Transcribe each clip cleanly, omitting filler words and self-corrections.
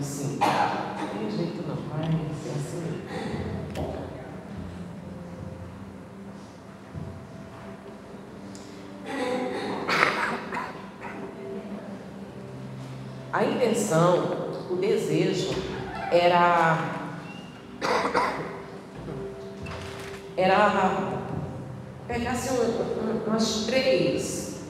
assim. Não tem jeito não, vai ser assim mesmo. A intenção, o desejo era pegar assim, umas 3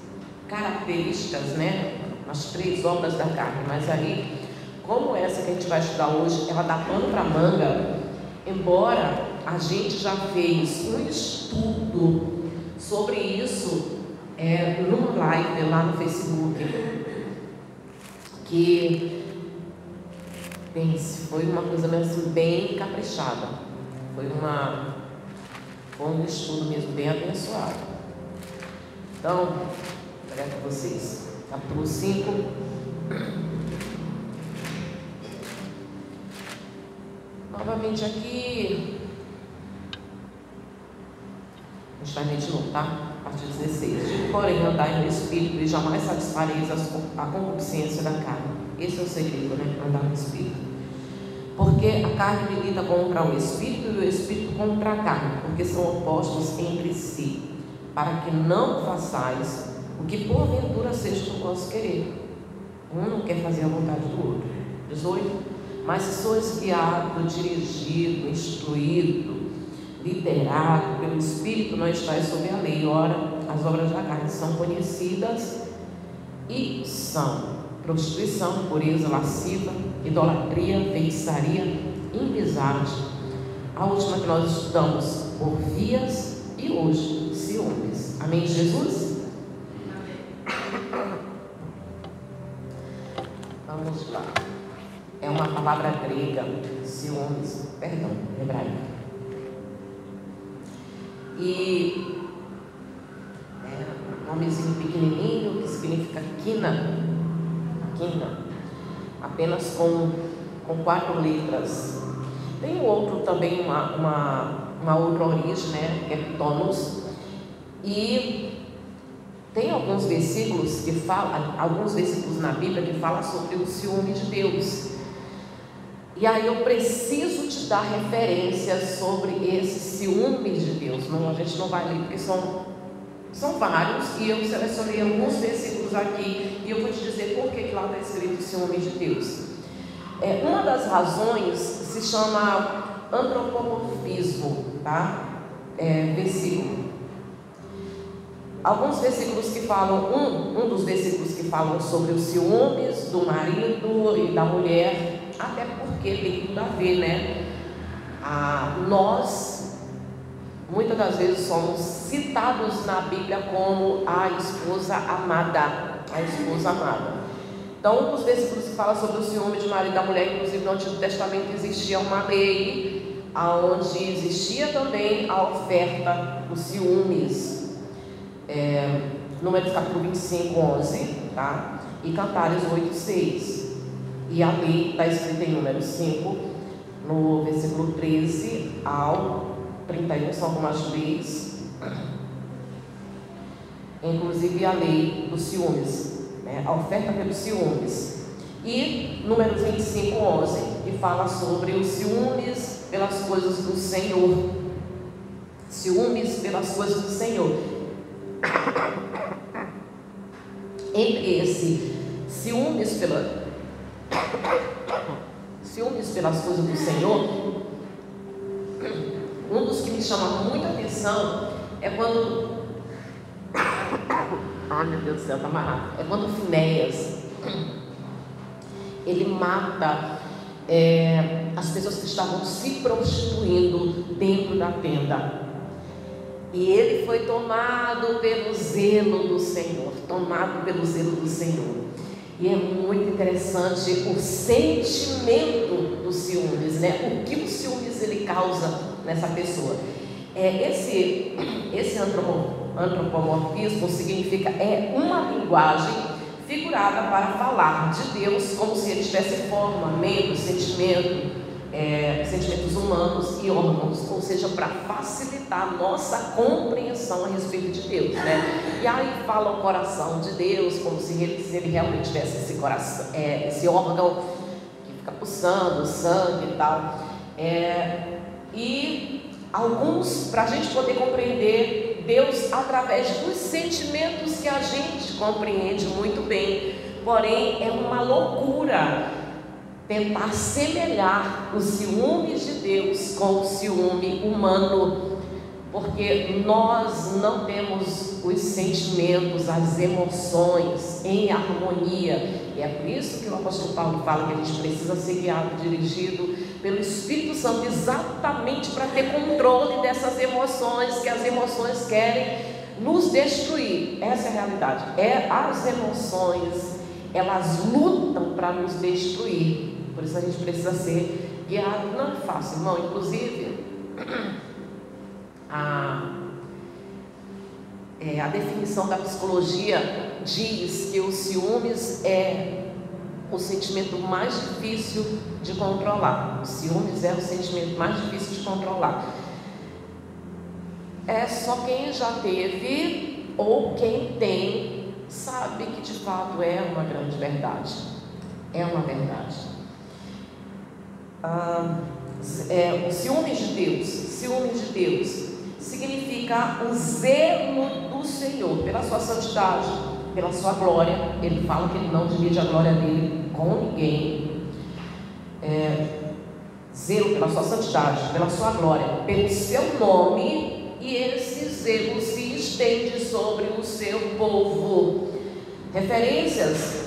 características, né? Umas 3 obras da carne. Mas aí, como essa que a gente vai estudar hoje, ela dá pano para manga, embora a gente já fez um estudo sobre isso numa live lá no Facebook, que pense, foi uma coisa mesmo bem caprichada, foi um estudo mesmo bem abençoado. Então, vou pegar com vocês, capítulo 5. Novamente aqui, a gente vai ler de novo, tá? A partir de 16. Digo, porém, andai no Espírito e jamais satisfareis a concupiscência da carne. Esse é o segredo, né? Andar no Espírito. Porque a carne milita contra o Espírito e o Espírito contra a carne, porque são opostos entre si, para que não façais o que porventura seja do vosso querer. Um não quer fazer a vontade do outro. 18. Mas se sois guiado, dirigido, instruído, liderado pelo Espírito, não estáis sob a lei. Ora, as obras da carne são conhecidas e são prostituição, impureza, lasciva, idolatria, feitiçaria, inimizade. A última que nós estudamos, orgias, e hoje, ciúmes. Amém, Jesus? Vamos lá. É uma palavra grega, ciúmes, perdão, hebraica. E um nomezinho pequenininho que significa quina, apenas com 4 letras. Tem outro também, uma outra origem, né, que é tonus. E tem alguns versículos na Bíblia que falam sobre o ciúme de Deus. E aí eu preciso te dar referências sobre esse ciúme de Deus. Não, a gente não vai ler porque são vários, e eu selecionei alguns versículos aqui e eu vou te dizer por que lá está escrito ciúme de Deus. Uma das razões se chama antropomorfismo, tá? Versículo. Alguns versículos que falam, um dos versículos que falam sobre os ciúmes do marido e da mulher, até porque tem tudo a ver, né? Nós, muitas das vezes, somos citados na Bíblia como a esposa amada. Então, um dos versículos que fala sobre o ciúme de marido e da mulher, inclusive no Antigo Testamento existia uma lei, onde existia também a oferta dos ciúmes. Números capítulo 25, 11, tá? E Cantares 8, 6. E a lei está escrita em Números 5, no versículo 13 ao 31, são algumas leis, inclusive a lei dos ciúmes, né? A oferta pelos ciúmes. E Números 25, 11, que fala sobre os ciúmes pelas coisas do Senhor. Ciúmes pelas coisas do Senhor. Entre esse ciúmes pelas coisas do Senhor, um dos que me chama muita atenção é quando meu Deus do céu, tá amarrado. É quando Finéias ele mata as pessoas que estavam se prostituindo dentro da tenda. E ele foi tomado pelo zelo do Senhor. E é muito interessante o sentimento dos ciúmes, né? O que o ciúmes ele causa nessa pessoa. Esse antropomorfismo significa uma linguagem figurada para falar de Deus como se ele tivesse forma, medo, sentimentos humanos e órgãos, ou seja, para facilitar a nossa compreensão a respeito de Deus, né? E aí fala o coração de Deus, como se ele realmente tivesse esse coração, esse órgão fica pulsando sangue e tal. E alguns, para a gente poder compreender Deus através dos sentimentos que a gente compreende muito bem, porém é uma loucura tentar semelhar os ciúmes de Deus com o ciúme humano, porque nós não temos os sentimentos, as emoções em harmonia. E é por isso que o apóstolo Paulo fala que a gente precisa ser guiado, dirigido pelo Espírito Santo, exatamente para ter controle dessas emoções, que as emoções querem nos destruir. Essa é a realidade. As emoções, elas lutam para nos destruir. Por isso a gente precisa ser guiado. Não é fácil, irmão. Inclusive, a definição da psicologia diz que o ciúmes é o sentimento mais difícil de controlar. O ciúmes é o sentimento mais difícil de controlar. É só quem já teve ou quem tem sabe que de fato é uma grande verdade. É uma verdade. O ciúmes de Deus significa o zelo do Senhor pela sua santidade, pela sua glória. Ele fala que ele não divide a glória dele com ninguém. Zelo pela sua santidade, pela sua glória, pelo seu nome, e esse zelo se estende sobre o seu povo. Referências: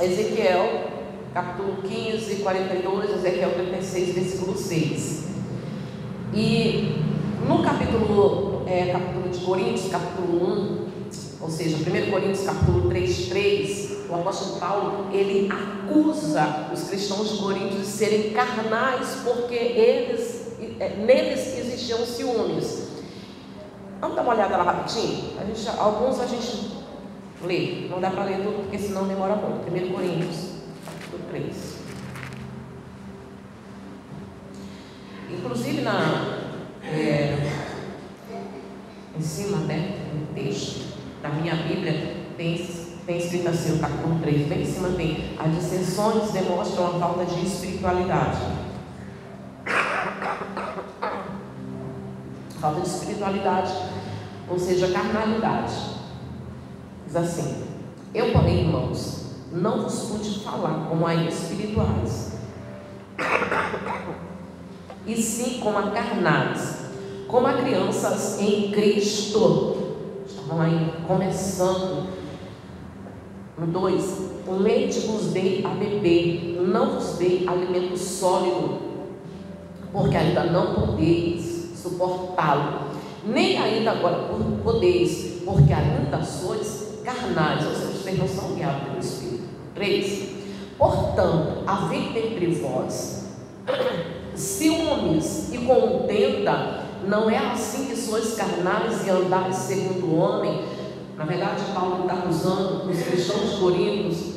Ezequiel capítulo 15, 42, Ezequiel 36, versículo 6. E no capítulo de Coríntios, capítulo 1, ou seja, 1 Coríntios capítulo 3, o apóstolo Paulo, ele acusa os cristãos de Coríntios de serem carnais, porque neles existiam ciúmes. Vamos dar uma olhada lá rapidinho? Alguns a gente lê, não dá para ler tudo porque senão demora muito. 1 Coríntios capítulo 3. Inclusive em cima, no texto da minha Bíblia tem escrito assim, o capítulo 3, bem em cima tem: as dissensões demonstram a falta de espiritualidade. Falta de espiritualidade, ou seja, carnalidade. Diz assim: eu, porém, irmãos, não vos pude falar como a espirituais, e sim como a carnais, como a crianças em Cristo. Estavam aí começando. No 2: o leite vos dei a beber, não vos dei alimento sólido, porque ainda não podeis suportá-lo, nem ainda agora podeis, porque ainda sois carnais, ou seja, vocês não são guiados pelo Espírito. 3: portanto, havendo entre vós ciúmes e contenda, não é assim que sois carnais e andais segundo o homem. Na verdade, Paulo está usando os cristãos de Coríntios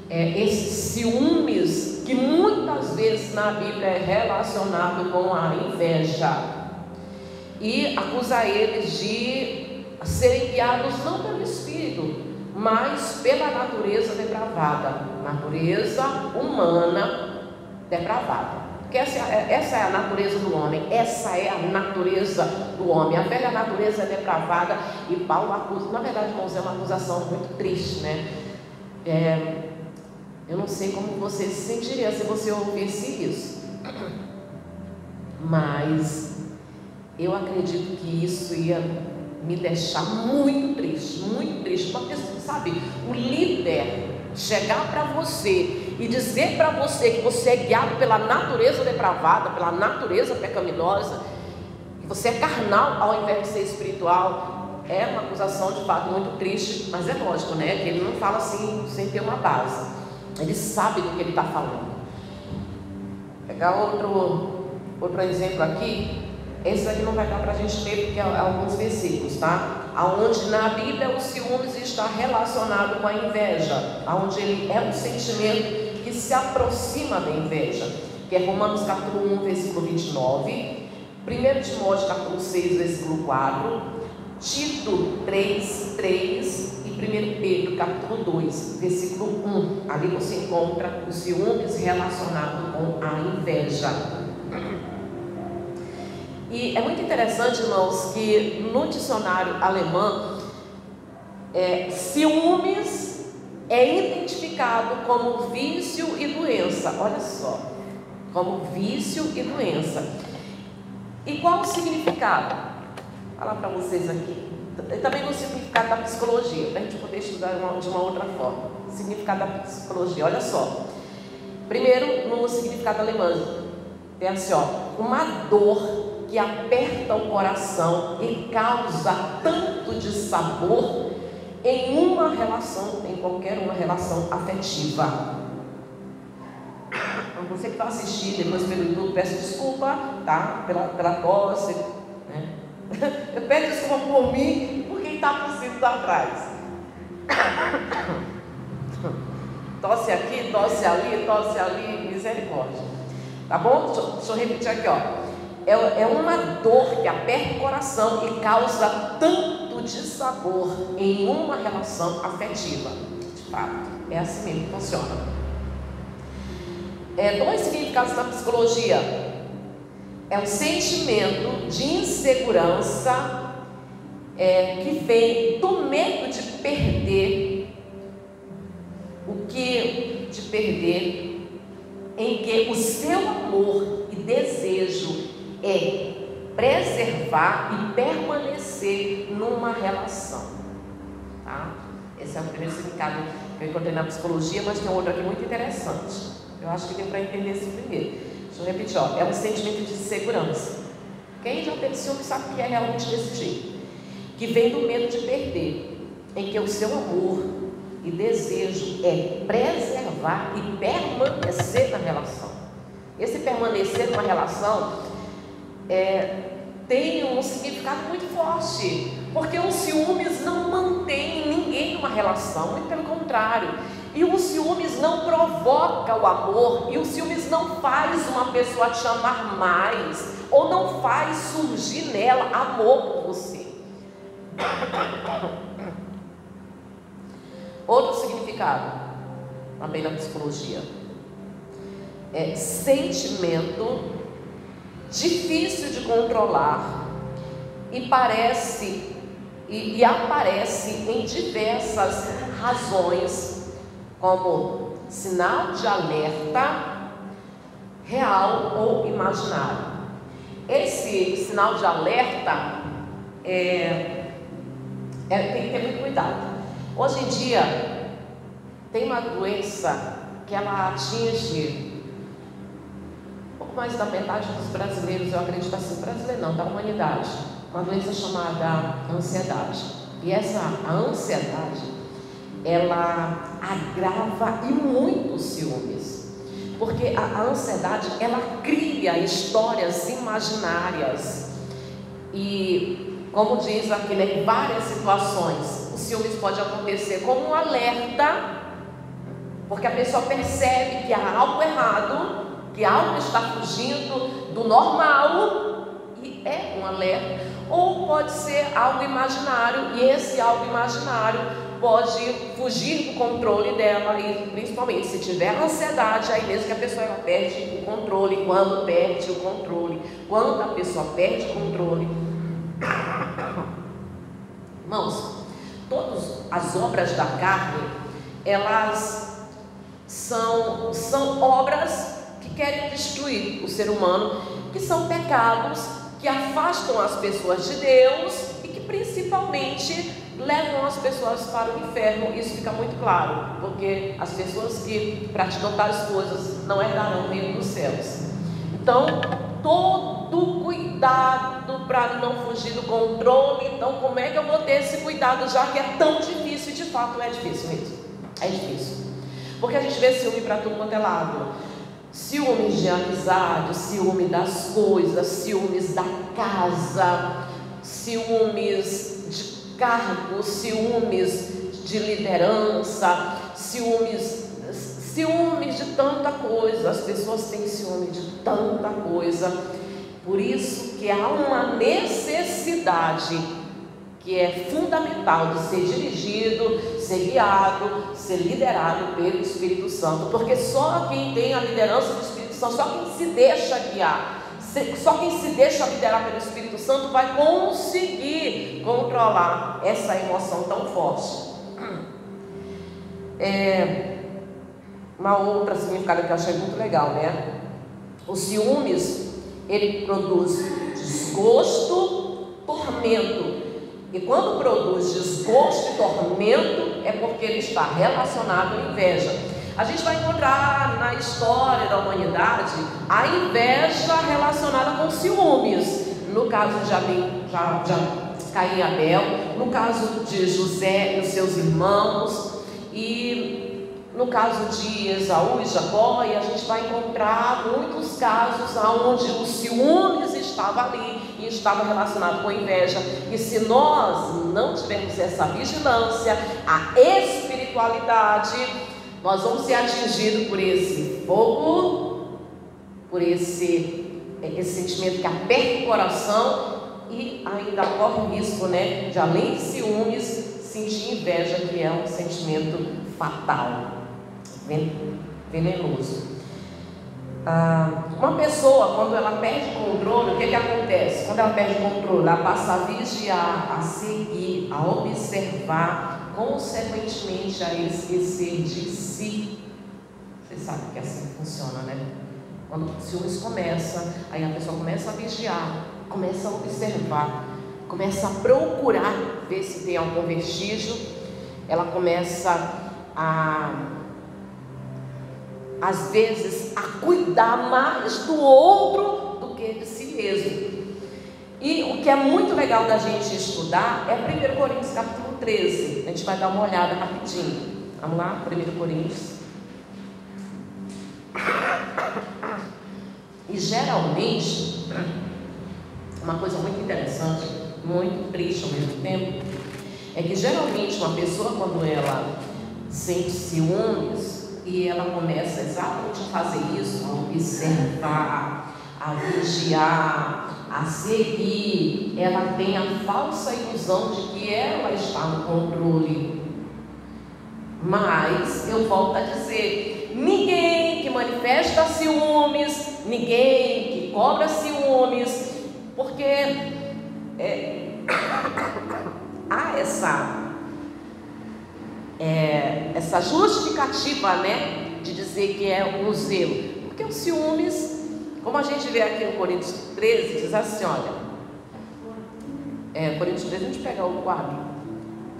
esses ciúmes, que muitas vezes na Bíblia é relacionado com a inveja, e acusa eles de serem guiados não pelo Espírito, mas pela natureza depravada, natureza humana depravada. Porque essa é a natureza do homem, essa é a natureza do homem. A velha natureza é depravada, e Paulo acusa. Na verdade, irmãos, é uma acusação muito triste, né? Eu não sei como você se sentiria se você ouvisse isso, mas eu acredito que isso ia me deixar muito triste, porque, sabe, o líder chegar para você e dizer para você que você é guiado pela natureza depravada, pela natureza pecaminosa, que você é carnal ao invés de ser espiritual, é uma acusação de fato muito triste. Mas é lógico, né, que ele não fala assim sem ter uma base, ele sabe do que ele está falando. Vou pegar outro exemplo aqui. Esse aqui não vai dar para a gente ler porque é alguns versículos, tá? Aonde na Bíblia o ciúmes está relacionado com a inveja, aonde ele é um sentimento que se aproxima da inveja, que é Romanos capítulo 1, versículo 29, 1 Timóteo capítulo 6, versículo 4, Tito 3, 3 e 1 Pedro capítulo 2, versículo 1. Ali você encontra os ciúmes relacionados com a inveja. E é muito interessante, irmãos, que no dicionário alemão, ciúmes é identificado como vício e doença. Olha só, como vício e doença. E qual o significado? Vou falar para vocês aqui. Também no significado da psicologia, para a gente poder estudar de uma outra forma. O significado da psicologia, olha só. Primeiro, no significado alemão, tem assim, ó, uma dor que aperta o coração e causa tanto dissabor em uma relação, em qualquer uma relação afetiva. Então, você que vai assistir depois pelo YouTube, peço desculpa, tá? Pela tosse, né? Eu peço desculpa por mim, por quem está tossindo lá atrás. Tosse aqui, tosse ali, misericórdia. Tá bom? Deixa eu repetir aqui, ó. É uma dor que aperta o coração e causa tanto dissabor em uma relação afetiva. De fato, é assim mesmo que funciona. Dois significados na psicologia. É um sentimento de insegurança que vem do medo de perder em que o seu amor e desejo é preservar e permanecer numa relação, tá? Esse é o primeiro significado que eu encontrei na psicologia, mas tem outro aqui muito interessante. Eu acho que deu para entender esse primeiro. Deixa eu repetir, ó. É um sentimento de segurança. Quem já teve ciúme sabe que é realmente desse jeito, que vem do medo de perder, em que o seu amor e desejo é preservar e permanecer na relação. Esse permanecer numa relação tem um significado muito forte, porque os ciúmes não mantém ninguém numa relação, muito pelo contrário. E os ciúmes não provoca o amor, e os ciúmes não faz uma pessoa te amar mais, ou não faz surgir nela amor por você. Outro significado, também na psicologia, é sentimento difícil de controlar e aparece em diversas razões, como sinal de alerta real ou imaginário. Esse sinal de alerta tem que ter muito cuidado. Hoje em dia tem uma doença que ela atinge mais da metade dos brasileiros, eu acredito assim, brasileiro não, da humanidade, uma doença chamada ansiedade. E a ansiedade, ela agrava e muito os ciúmes, porque a ansiedade, ela cria histórias imaginárias, e como diz aqui, em várias situações, os ciúmes pode acontecer como um alerta, porque a pessoa percebe que há algo errado, que algo está fugindo do normal e é um alerta, ou pode ser algo imaginário e esse algo imaginário pode fugir do controle dela, e principalmente se tiver ansiedade, aí mesmo que a pessoa perde o controle. Quando perde o controle, quando a pessoa perde o controle, irmãos, todas as obras da carne, elas são obras que querem destruir o ser humano, que são pecados que afastam as pessoas de Deus e que principalmente levam as pessoas para o inferno. Isso fica muito claro, porque as pessoas que praticam tais coisas não herdarão o reino dos céus. Então, todo cuidado para não fugir do controle. Então, como é que eu vou ter esse cuidado, já que é tão difícil? De fato é difícil mesmo, é difícil, porque a gente vê ciúme para tudo quanto é lado. Ciúmes de amizade, ciúme das coisas, ciúmes da casa, ciúmes de cargo, ciúmes de liderança, ciúmes de tanta coisa. As pessoas têm ciúme de tanta coisa. Por isso que há uma necessidade que é fundamental de ser dirigido, ser guiado, ser liderado pelo Espírito Santo, porque só quem tem a liderança do Espírito Santo, só quem se deixa guiar, só quem se deixa liderar pelo Espírito Santo vai conseguir controlar essa emoção tão forte. Uma outra significado que eu achei muito legal, né? O ciúmes, ele produz desgosto, tormento. E quando produz desgosto e tormento, é porque ele está relacionado à inveja. A gente vai encontrar na história da humanidade a inveja relacionada com ciúmes. No caso de Caim e Abel, no caso de José e os seus irmãos, e no caso de Esaú e Jacó, e a gente vai encontrar muitos casos onde o ciúmes estava ali e estava relacionado com a inveja. E se nós não tivermos essa vigilância, a espiritualidade, nós vamos ser atingidos por esse fogo, por esse sentimento que aperta o coração, e ainda corre o risco, né, de além de ciúmes, sentir inveja, que é um sentimento fatal, venenoso. Uma pessoa, quando ela perde o controle, o que acontece? Quando ela perde o controle, ela passa a vigiar, a seguir, a observar, consequentemente a esquecer de si. Vocês sabem que é assim que funciona, né? Quando o ciúmes começa, aí a pessoa começa a vigiar, começa a observar, começa a procurar ver se tem algum vestígio. Ela começa às vezes a cuidar mais do outro do que de si mesmo. E o que é muito legal da gente estudar é 1 Coríntios capítulo 13. A gente vai dar uma olhada rapidinho. Vamos lá, 1 Coríntios. E geralmente, uma coisa muito interessante, muito triste ao mesmo tempo, é que geralmente uma pessoa, quando ela sente ciúmes e ela começa exatamente a fazer isso, a observar, a vigiar, a seguir, ela tem a falsa ilusão de que ela está no controle. Mas eu volto a dizer, ninguém que manifesta ciúmes, ninguém que cobra ciúmes, porque há essa justificativa, né, de dizer que é um zelo, porque o ciúmes, como a gente vê aqui no Coríntios 13, diz assim, olha, Coríntios 13, a gente pega o 4,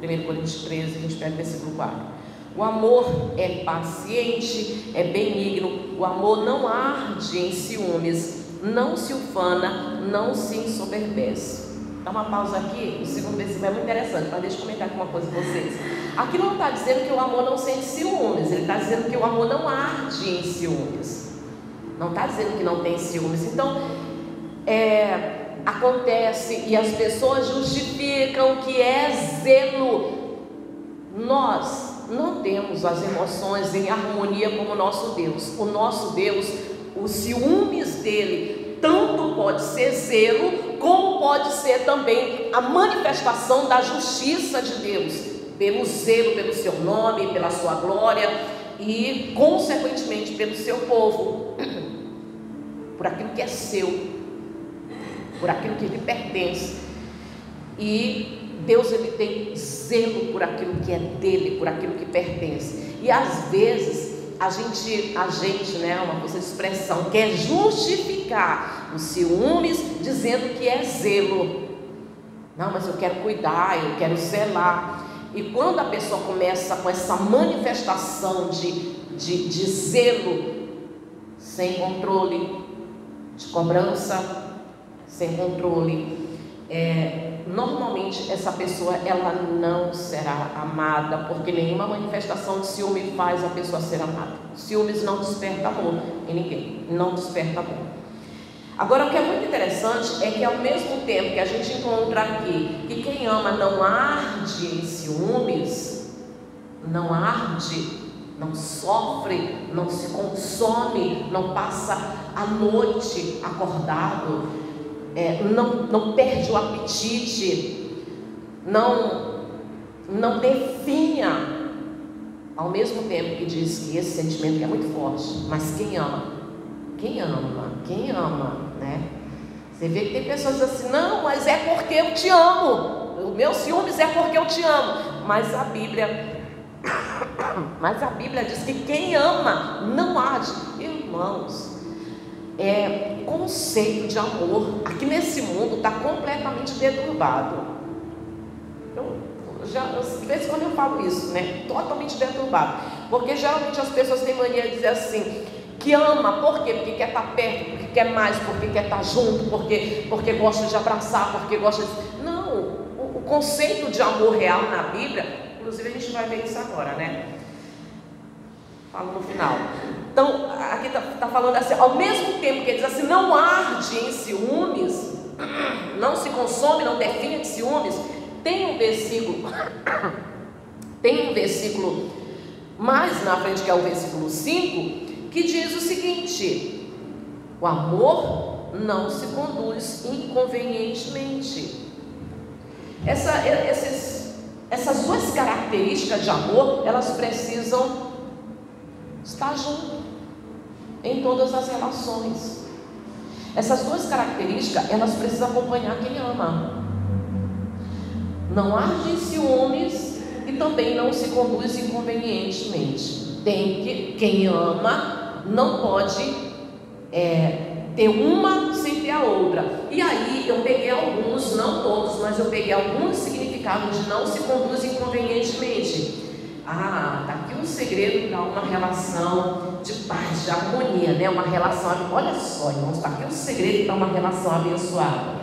1 Coríntios 13, a gente pega o versículo 4. O amor é paciente, é benigno, o amor não arde em ciúmes, não se ufana, não se ensoberbece. Dá uma pausa aqui, o segundo versículo é muito interessante, mas deixa eu comentar aqui uma coisa com vocês. Aqui não está dizendo que o amor não sente ciúmes, ele está dizendo que o amor não arde em ciúmes. Não está dizendo que não tem ciúmes. Então, acontece e as pessoas justificam que é zelo. Nós não temos as emoções em harmonia como o nosso Deus. O nosso Deus, os ciúmes dele, tanto pode ser zelo, como pode ser também a manifestação da justiça de Deus, pelo zelo, pelo seu nome, pela sua glória e, consequentemente, pelo seu povo, por aquilo que é seu, por aquilo que lhe pertence. E Deus, ele tem zelo por aquilo que é dele, por aquilo que pertence. E às vezes a gente, né, uma coisa de expressão, quer justificar os ciúmes dizendo que é zelo. Não, mas eu quero cuidar, eu quero zelar. E quando a pessoa começa com essa manifestação de zelo, sem controle, de cobrança, sem controle, normalmente essa pessoa, ela não será amada, porque nenhuma manifestação de ciúme faz a pessoa ser amada. Ciúmes não desperta amor em ninguém, não desperta amor. Agora, o que é muito interessante é que, ao mesmo tempo que a gente encontra aqui que quem ama não arde em ciúmes, não arde, não sofre, não se consome, não passa a noite acordado, não perde o apetite, não definha, ao mesmo tempo que diz que esse sentimento é muito forte, mas quem ama, né? Você vê que tem pessoas assim, não, mas é porque eu te amo, o meu ciúmes é porque eu te amo, mas a Bíblia diz que quem ama não age. Irmãos, o conceito de amor aqui nesse mundo está completamente deturbado. De vez em quando eu falo isso, né? Totalmente deturbado. Porque geralmente as pessoas têm mania de dizer assim, que ama, por quê? Porque quer estar perto, porque quer mais, porque quer estar junto, porque gosta de abraçar, porque gosta de... Não, o conceito de amor real na Bíblia, inclusive a gente vai ver isso agora, né? Falo no final. Então, aqui está falando assim, ao mesmo tempo que ele diz assim, não arde em ciúmes, não se consome, não define de ciúmes. Tem um versículo mais na frente, que é o versículo 5, que diz o seguinte: o amor não se conduz inconvenientemente. Essas duas características de amor, elas precisam estar juntas em todas as relações. Essas duas características, elas precisam acompanhar quem ama. Não arde em ciúmes e também não se conduz inconvenientemente. Quem ama não pode ter uma sem ter a outra. E aí eu peguei alguns, não todos, mas eu peguei alguns significados de não se conduz inconvenientemente. Está aqui um segredo para uma relação de paz, de harmonia, né? Uma relação, olha só, irmãos, está aqui um segredo para uma relação abençoada.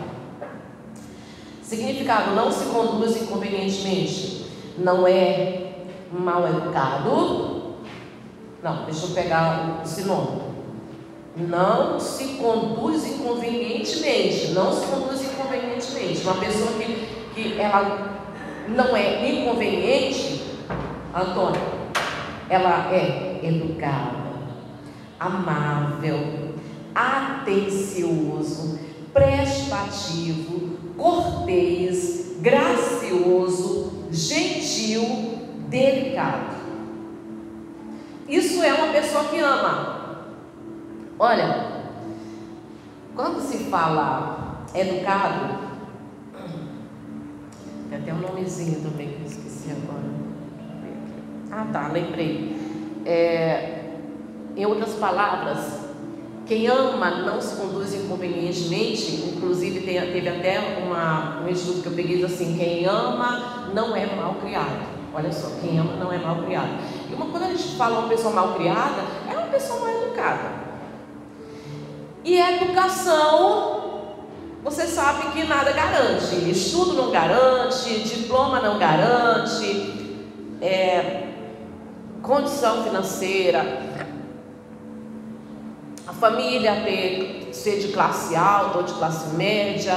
Significado: não se conduz inconvenientemente, não é mal educado. Não, deixa eu pegar o sinônimo. Não se conduz inconvenientemente. Não se conduz inconvenientemente. Uma pessoa que ela não é inconveniente, Antônio, ela é educada, amável, atencioso, prestativo, cortês, gracioso, gentil, delicado. Isso é uma pessoa que ama. Olha, quando se fala educado, tem até um nomezinho também que eu esqueci agora. Lembrei. Em outras palavras, quem ama não se conduz inconvenientemente. Inclusive teve até um estudo que eu peguei assim: quem ama não é mal criado. Olha só, quem ama não é mal criado. E quando a gente fala uma pessoa mal criada, é uma pessoa mal educada. E a educação, você sabe que nada garante. Estudo não garante, diploma não garante, condição financeira, a família ser de classe alta ou de classe média,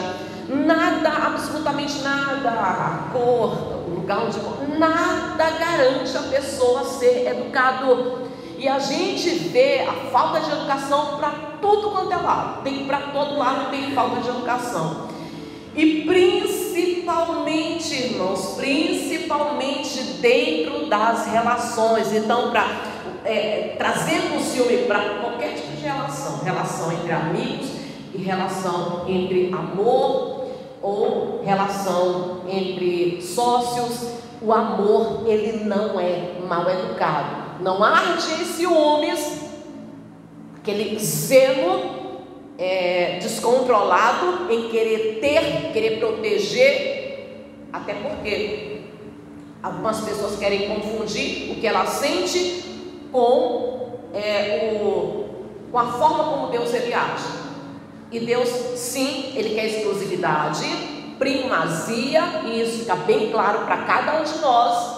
nada, absolutamente nada, a cor, o lugar onde... nada garante a pessoa ser educado. E a gente vê a falta de educação para tudo quanto é lado. Para todo lado tem falta de educação. E principalmente, irmãos, principalmente dentro das relações. Então, trazendo o ciúme para qualquer tipo de relação entre amigos e relação entre amor ou relação entre sócios, o amor, ele não é mal educado. Não arde em ciúmes, aquele zelo descontrolado em querer proteger, até porque algumas pessoas querem confundir o que ela sente com a forma como Deus ele age. E Deus, sim, ele quer exclusividade, primazia, e isso fica bem claro para cada um de nós.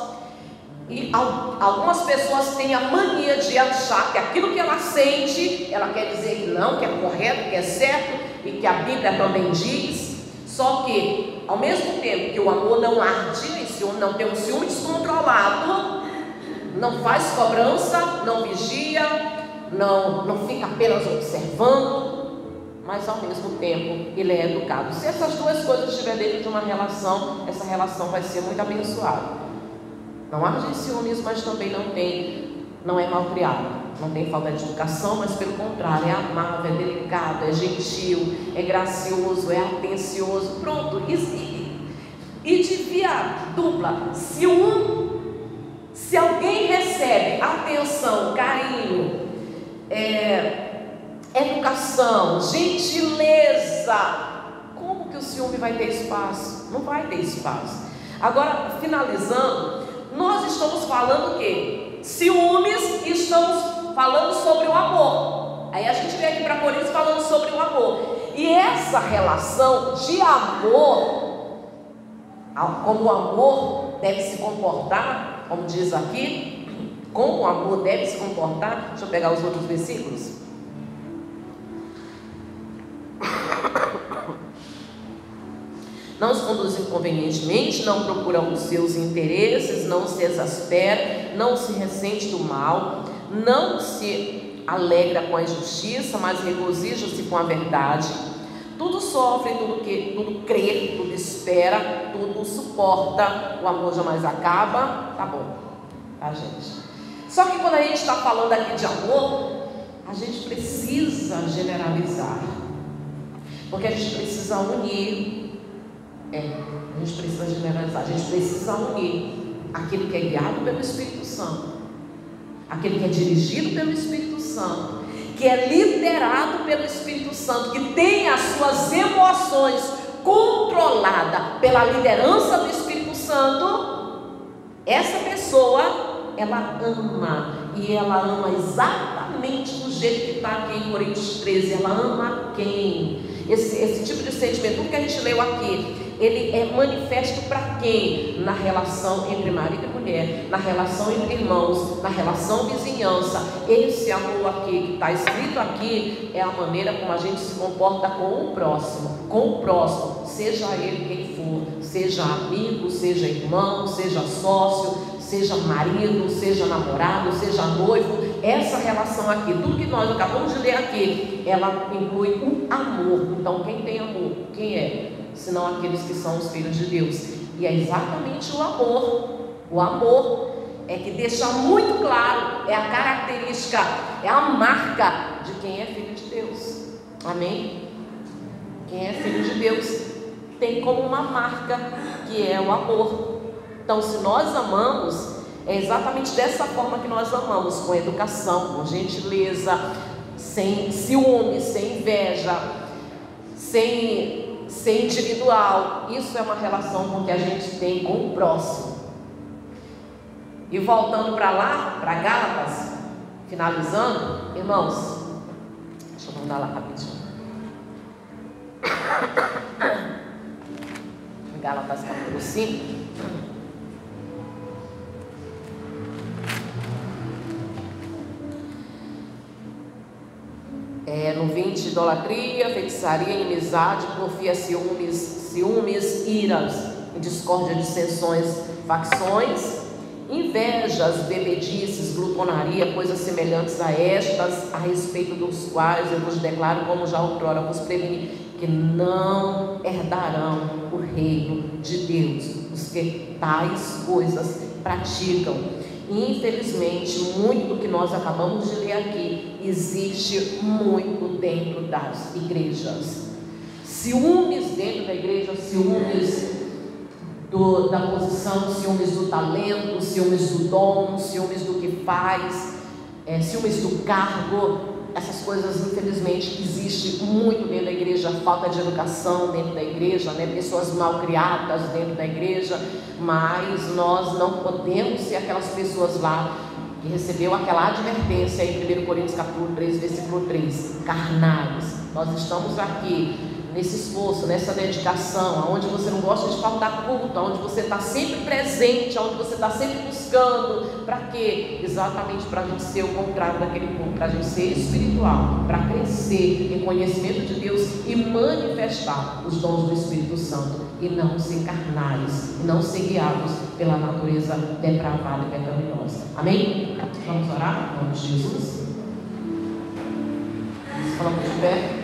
E algumas pessoas têm a mania de achar que aquilo que ela sente, ela quer dizer que não, que é correto, que é certo, e que a Bíblia também diz. Só que, ao mesmo tempo que o amor não arde em ciúme, não tem um ciúme descontrolado, não faz cobrança, não vigia, não fica apenas observando, mas ao mesmo tempo ele é educado. Se essas duas coisas estiverem dentro de uma relação, essa relação vai ser muito abençoada. Não age em ciúmes, mas também não é malcriado, não tem falta de educação, mas pelo contrário, é amável, é delicado, é gentil, é gracioso, é atencioso. Pronto, e de via dupla, se alguém recebe atenção, carinho, educação, gentileza, como que o ciúme vai ter espaço? Não vai ter espaço. Agora, finalizando, nós estamos falando o quê? Ciúmes, e estamos falando sobre o amor. Aí a gente vem aqui para Coríntios falando sobre o amor. E essa relação de amor, como o amor deve se comportar, como diz aqui, como o amor deve se comportar. Deixa eu pegar os outros versículos. Não se conduz inconvenientemente, não procura os seus interesses, não se exaspera, não se ressente do mal, não se alegra com a injustiça, mas regozija-se com a verdade. Tudo sofre, tudo crê, tudo espera, tudo suporta. O amor jamais acaba. Tá bom, tá, gente? Só que quando a gente está falando aqui de amor, a gente precisa generalizar, porque a gente precisa unir. A gente precisa generalizar, a gente precisa unir aquele que é guiado pelo Espírito Santo, aquele que é dirigido pelo Espírito Santo, que é liderado pelo Espírito Santo, que tem as suas emoções controladas pela liderança do Espírito Santo. Essa pessoa, ela ama, e ela ama exatamente do jeito que está aqui em Coríntios 13. Ela ama quem? Esse tipo de sentimento, tudo que a gente leu aqui, ele é manifesto para quem? Na relação entre marido e mulher, na relação entre irmãos, na relação vizinhança. Esse amor aqui, que está escrito aqui, é a maneira como a gente se comporta com o próximo, seja ele quem for, seja amigo, seja irmão, seja sócio, seja marido, seja namorado, seja noivo. Essa relação aqui, tudo que nós acabamos de ler aqui, ela inclui o amor. Então, quem tem amor? Quem é? Senão aqueles que são os filhos de Deus. E é exatamente o amor. O amor é que deixa muito claro, é a característica, é a marca de quem é filho de Deus. Amém? Quem é filho de Deus tem como uma marca, que é o amor. Então, se nós amamos, é exatamente dessa forma que nós amamos, com educação, com gentileza, sem ciúme, sem inveja, sem ser individual. Isso é uma relação com que a gente tem com o próximo. E voltando para lá, para Gálatas, finalizando, irmãos, deixa eu mandar lá rapidinho. Gálatas capítulo 5. No 20, idolatria, feitiçaria, inimizade, porfia, ciúmes, iras, discórdia, dissensões, facções, invejas, bebedices, glutonaria, coisas semelhantes a estas, a respeito dos quais eu vos declaro, como já outrora vos preveni, que não herdarão o reino de Deus, os que tais coisas praticam. Infelizmente, muito do que nós acabamos de ler aqui existe muito dentro das igrejas. Ciúmes dentro da igreja, ciúmes da posição, ciúmes do talento, ciúmes do dom, ciúmes do que faz, ciúmes do cargo. Essas coisas, infelizmente, existem muito dentro da igreja. Falta de educação dentro da igreja, pessoas mal criadas dentro da igreja. Mas nós não podemos ser aquelas pessoas lá que recebeu aquela advertência em 1 Coríntios capítulo 3, versículo 3, carnais. Nós estamos aqui nesse esforço, nessa dedicação, onde você não gosta de faltar culto, onde você está sempre presente, onde você está sempre buscando. Para quê? Exatamente para a gente ser o contrário daquele culto, para a gente ser espiritual, para crescer em conhecimento de Deus e manifestar os dons do Espírito Santo, e não ser carnais, e não ser guiados pela natureza depravada e pecaminosa. Amém? Vamos orar em nome de Jesus. Falamos de pé.